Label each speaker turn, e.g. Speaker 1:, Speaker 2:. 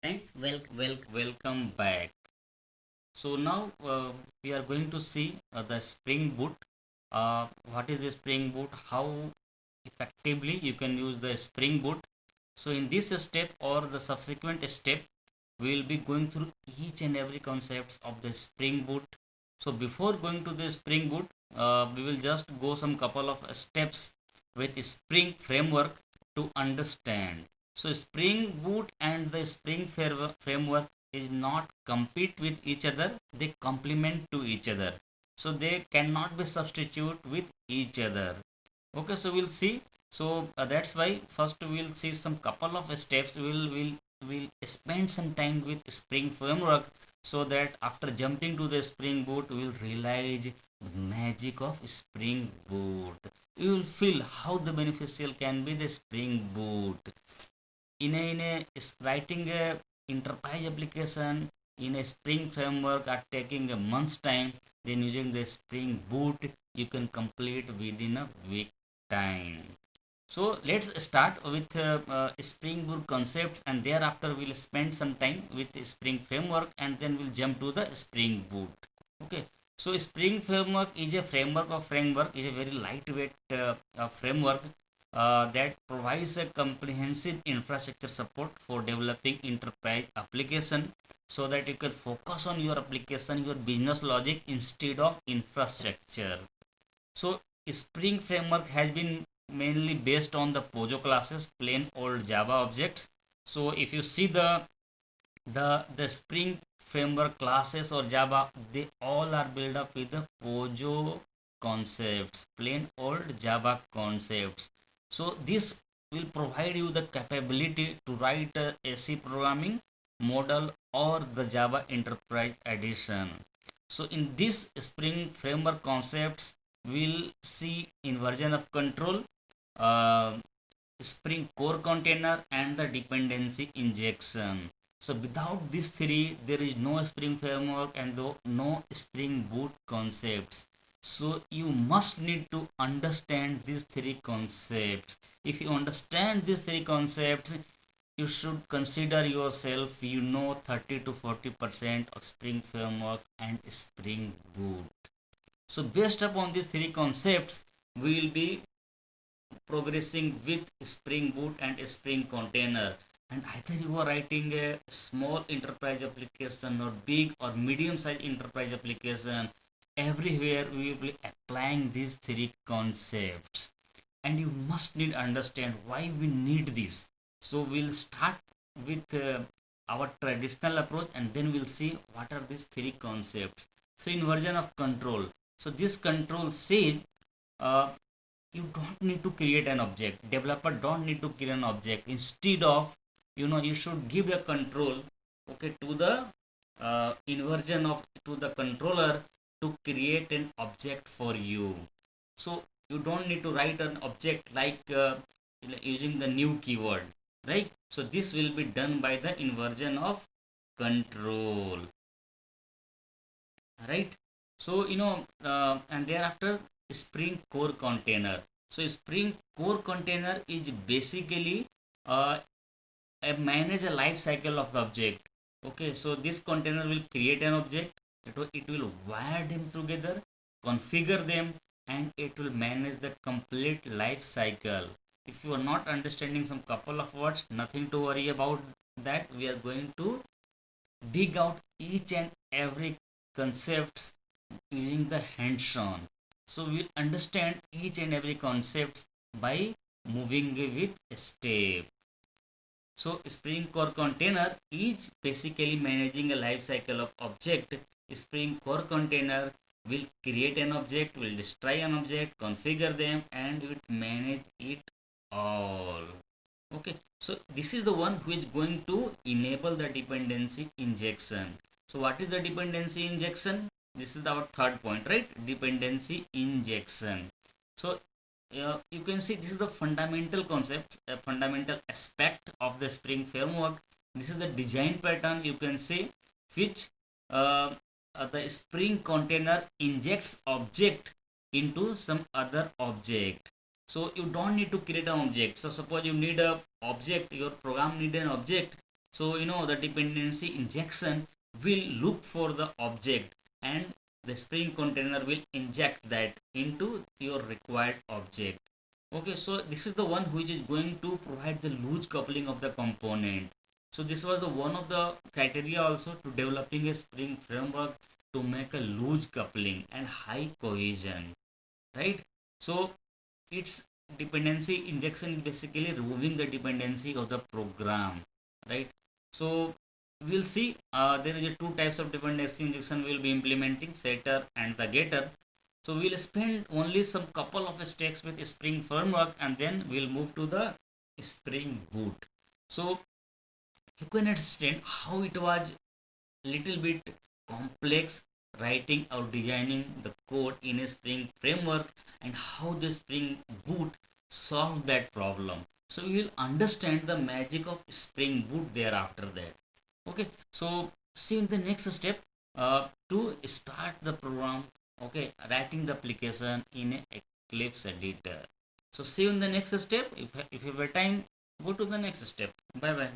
Speaker 1: Friends, welcome back. So now we are going to see the Spring Boot. What is the Spring Boot? How effectively you can use the Spring Boot. So in this step or the subsequent step, we will be going through each and every concepts of the Spring Boot. So before going to the Spring Boot, we will just go some couple of steps with Spring framework to understand. So Spring Boot and the Spring framework is not compete with each other, they complement to each other. So they cannot be substitute with each other. Okay, so we'll see. So that's why first we'll see some couple of steps. We'll spend some time with Spring framework, so that after jumping to the Spring Boot, we'll realize the magic of Spring Boot. You will feel how the beneficial can be the Spring Boot in a writing a enterprise application in a Spring framework are taking a month's time. Then using the Spring Boot, you can complete within a week time. So let's start with Spring Boot concepts, and thereafter we'll spend some time with the Spring framework, and then we'll jump to the Spring Boot. Okay. So Spring framework is a framework is a very lightweight framework that provides a comprehensive infrastructure support for developing enterprise application, so that you can focus on your application, your business logic instead of infrastructure. So Spring framework has been mainly based on the POJO classes, plain old Java objects. So if you see the Spring framework classes or Java, they all are built up with the POJO concepts, plain old Java concepts. So this will provide you the capability to write a AC programming model or the Java Enterprise Edition. So in this Spring framework concepts, we'll see inversion of control, uh, Spring core container, and the dependency injection. So without these three, there is no Spring framework and no Spring Boot concepts. So you must need to understand these three concepts. If you understand these three concepts, you should consider yourself, 30 to 40% of Spring framework and Spring Boot. So based upon these three concepts, we will be progressing with Spring Boot and Spring Container. And either you are writing a small enterprise application or big or medium sized enterprise application, everywhere we will be applying these three concepts. And you must need understand why we need this. So we'll start with our traditional approach, and then we'll see what are these three concepts. So inversion of control. So this control says uh, you don't need to create an object, developer don't need to create an object. Instead of, you should give a control, okay, to the inversion of to the controller to create an object for you. So you don't need to write an object like using the new keyword, right? So this will be done by the inversion of control, right? So and thereafter Spring core container. So Spring core container is basically uh, manage a life cycle of the object. Okay, so this container will create an object, it will wire them together, configure them, and it will manage the complete life cycle. If you are not understanding some couple of words, nothing to worry about that. We are going to dig out each and every concepts using the hands-on. So we'll understand each and every concepts by moving with a step. So Spring Core Container is basically managing a life cycle of object. Spring Core Container will create an object, will destroy an object, configure them, and will manage it all. Okay, so this is the one who is going to enable the dependency injection. So what is the dependency injection? This is our third point, right? Dependency injection. So you can see this is the fundamental concept, a fundamental aspect of the Spring framework. This is the design pattern, you can say, which the Spring container injects object into some other object. So you don't need to create an object. So suppose you need a object, your program need an object. So the dependency injection will look for the object, and the Spring container will inject that into your required object. Okay, so this is the one which is going to provide the loose coupling of the component. So this was the one of the criteria also to developing a Spring framework, to make a loose coupling and high cohesion, right? So its dependency injection is basically removing the dependency of the program, right? So we'll see, there is a two types of dependency injection we'll be implementing, setter and the getter. So we'll spend only some couple of steps with Spring framework, and then we'll move to the Spring Boot. So you can understand how it was little bit complex writing or designing the code in a Spring framework, and how the Spring Boot solve that problem. So you will understand the magic of Spring Boot thereafter that. Okay, so see in the next step, to start the program, okay, writing the application in a Eclipse editor. So see you in the next step. If you have time, go to the next step. Bye bye.